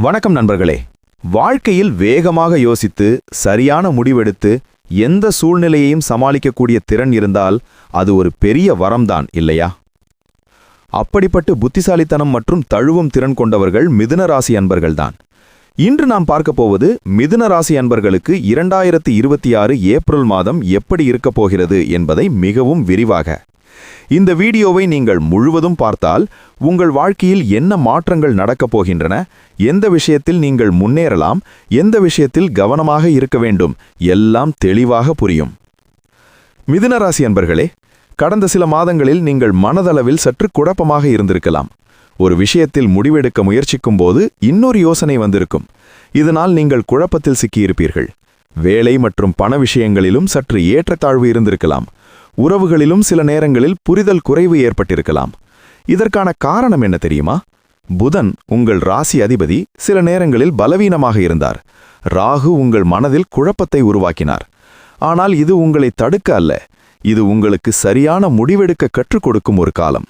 வணக்கம் நண்பர்களே. வாழ்க்கையில் வேகமாக யோசித்து சரியான முடிவெடுத்து எந்த சூழ்நிலையையும் சமாளிக்கக்கூடிய திறன் இருந்தால் அது ஒரு பெரிய வரம்தான் இல்லையா? அப்படிப்பட்டு புத்திசாலித்தனம் மற்றும் தழுவும் திறன் கொண்டவர்கள் மிதுன ராசி அன்பர்கள்தான். இன்று நாம் பார்க்க போவது மிதுன ராசி அன்பர்களுக்கு 2026 ஏப்ரல் மாதம் எப்படி இருக்கப் போகிறது என்பதை மிகவும் விரிவாக. இந்த வீடியோவை நீங்கள் முழுவதும் பார்த்தால் உங்கள் வாழ்க்கையில் என்ன மாற்றங்கள் நடக்கப் போகின்றன, எந்த விஷயத்தில் நீங்கள் முன்னேறலாம், எந்த விஷயத்தில் கவனமாக இருக்க வேண்டும், எல்லாம் தெளிவாக புரியும். மிதுன ராசி அன்பர்களே, கடந்த சில மாதங்களில் நீங்கள் மனதளவில் சற்று குழப்பமாக இருந்திருக்கலாம். ஒரு விஷயத்தில் முடிவெடுக்க முயற்சிக்கும் போது இன்னொரு யோசனை வந்திருக்கும். இதனால் நீங்கள் குழப்பத்தில் சிக்கியிருப்பீர்கள். வேலை மற்றும் பண விஷயங்களிலும் சற்று ஏற்றத்தாழ்வு இருந்திருக்கலாம். உறவுகளிலும் சில நேரங்களில் புரிதல் குறைவு ஏற்பட்டிருக்கலாம். இதற்கான காரணம் என்ன தெரியுமா? புதன், உங்கள் ராசி அதிபதி, சில நேரங்களில் பலவீனமாக இருந்தார். ராகு உங்கள் மனதில் குழப்பத்தை உருவாக்கினார். ஆனால் இது உங்களை தடுக்க அல்ல, இது உங்களுக்கு சரியான முடிவெடுக்க கற்றுக் கொடுக்கும் ஒரு காலம்.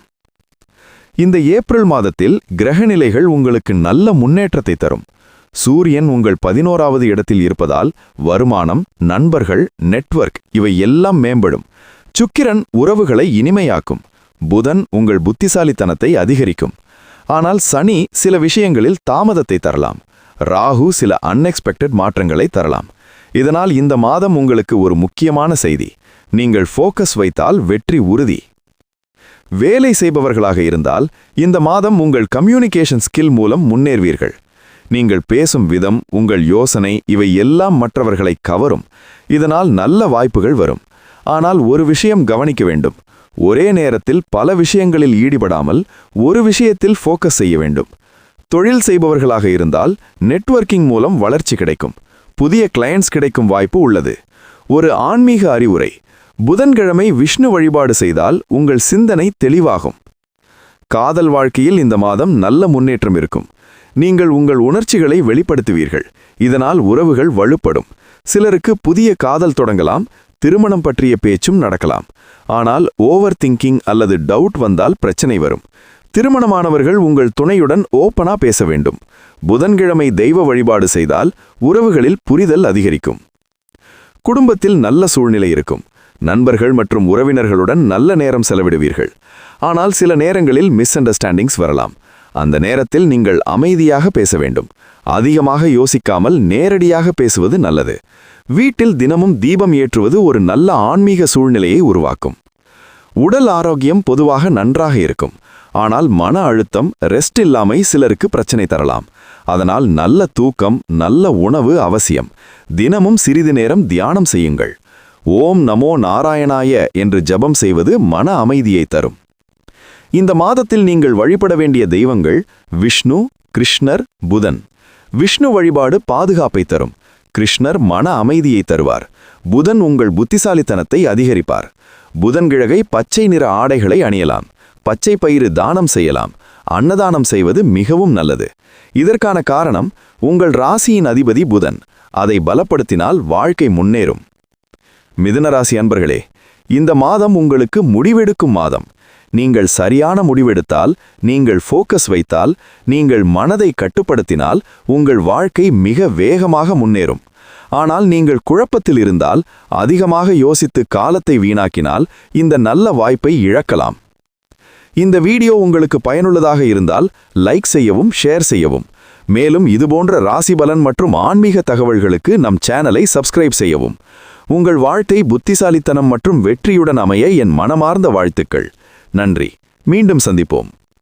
இந்த ஏப்ரல் மாதத்தில் கிரகநிலைகள் உங்களுக்கு நல்ல முன்னேற்றத்தை தரும். சூரியன் உங்கள் 11வது இடத்தில் இருப்பதால் வருமானம், நண்பர்கள், நெட்வொர்க் இவை எல்லாம் மேம்படும். சுக்கிரன் உறவுகளை இனிமையாக்கும். புதன் உங்கள் புத்திசாலித்தனத்தை அதிகரிக்கும். ஆனால் சனி சில விஷயங்களில் தாமதத்தை தரலாம். ராகு சில அன்எக்ஸ்பெக்டட் மாற்றங்களை தரலாம். இதனால் இந்த மாதம் உங்களுக்கு ஒரு முக்கியமான செய்தி: நீங்கள் ஃபோக்கஸ் வைத்தால் வெற்றி உறுதி. வேலை செய்பவர்களாக இருந்தால் இந்த மாதம் உங்கள் கம்யூனிகேஷன் ஸ்கில் மூலம் முன்னேறுவீர்கள். நீங்கள் பேசும் விதம், உங்கள் யோசனை இவை எல்லாம் மற்றவர்களை கவரும். இதனால் நல்ல வாய்ப்புகள் வரும். ஆனால் ஒரு விஷயம் கவனிக்க வேண்டும்: ஒரே நேரத்தில் பல விஷயங்களில் ஈடுபடாமல் ஒரு விஷயத்தில் ஃபோக்கஸ் செய்ய வேண்டும். தொழில் செய்பவர்களாக இருந்தால் நெட்வொர்க்கிங் மூலம் வளர்ச்சி கிடைக்கும். புதிய கிளையண்ட்ஸ் கிடைக்கும் வாய்ப்பு உள்ளது. ஒரு ஆன்மீக அறிவுரை: புதன்கிழமை விஷ்ணு வழிபாடு செய்தால் உங்கள் சிந்தனை தெளிவாகும். காதல் வாழ்க்கையில் இந்த மாதம் நல்ல முன்னேற்றம் இருக்கும். நீங்கள் உங்கள் உணர்ச்சிகளை வெளிப்படுத்துவீர்கள். இதனால் உறவுகள் வலுப்படும். சிலருக்கு புதிய காதல் தொடங்கலாம். திருமணம் பற்றிய பேச்சும் நடக்கலாம். ஆனால் ஓவர் திங்கிங் அல்லது டவுட் வந்தால் பிரச்சனை வரும். திருமணமானவர்கள் உங்கள் துணையுடன் ஓப்பனா பேச வேண்டும். புதன்கிழமை தெய்வ வழிபாடு செய்தால் உறவுகளில் புரிதல் அதிகரிக்கும். குடும்பத்தில் நல்ல சூழ்நிலை இருக்கும். நண்பர்கள் மற்றும் உறவினர்களுடன் நல்ல நேரம் செலவிடுவீர்கள். ஆனால் சில நேரங்களில் மிஸ் அண்டர்ஸ்டாண்டிங்ஸ் வரலாம். அந்த நேரத்தில் நீங்கள் அமைதியாக பேச வேண்டும். அதிகமாக யோசிக்காமல் நேரடியாக பேசுவது நல்லது. வீட்டில் தினமும் தீபம் ஏற்றுவது ஒரு நல்ல ஆன்மீக சூழ்நிலையை உருவாக்கும். உடல் ஆரோக்கியம் பொதுவாக நன்றாக இருக்கும். ஆனால் மன அழுத்தம், ரெஸ்ட் இல்லாமை சிலருக்கு பிரச்சனை தரலாம். அதனால் நல்ல தூக்கம், நல்ல உணவு அவசியம். தினமும் சிறிது நேரம் தியானம் செய்யுங்கள். ஓம் நமோ நாராயணாய என்று ஜபம் செய்வது மன அமைதியை தரும். இந்த மாதத்தில் நீங்கள் வழிபட வேண்டிய தெய்வங்கள் விஷ்ணு, கிருஷ்ணர், புதன். விஷ்ணு வழிபாடு பாதுகாப்பை தரும். கிருஷ்ணர் மன அமைதியை தருவார். புதன் உங்கள் புத்திசாலித்தனத்தை அதிகரிப்பார். புதன்கிழமை பச்சை நிற ஆடைகளை அணியலாம். பச்சை பயிறு தானம் செய்யலாம். அன்னதானம் செய்வது மிகவும் நல்லது. இதற்கான காரணம், உங்கள் ராசியின் அதிபதி புதன். அதை பலப்படுத்தினால் வாழ்க்கை முன்னேறும். மிதுன ராசி அன்பர்களே, இந்த மாதம் உங்களுக்கு முடிவெடுக்கும் மாதம். நீங்கள் சரியான முடிவெடுத்தால், நீங்கள் ஃபோக்கஸ் வைத்தால், நீங்கள் மனதை கட்டுப்படுத்தினால் உங்கள் வாழ்க்கை மிக வேகமாக முன்னேறும். ஆனால் நீங்கள் குழப்பத்தில் இருந்தால், அதிகமாக யோசித்து காலத்தை வீணாக்கினால் இந்த நல்ல வாய்ப்பை இழக்கலாம். இந்த வீடியோ உங்களுக்கு பயனுள்ளதாக இருந்தால் லைக் செய்யவும், ஷேர் செய்யவும். மேலும் இதுபோன்ற ராசி பலன் மற்றும் ஆன்மீக தகவல்களுக்கு நம் சேனலை சப்ஸ்கிரைப் செய்யவும். உங்கள் வாழ்க்கை புத்திசாலித்தனம் மற்றும் வெற்றியுடன் அமைய என் மனமார்ந்த வாழ்த்துக்கள். நன்றி. மீண்டும் சந்திப்போம்.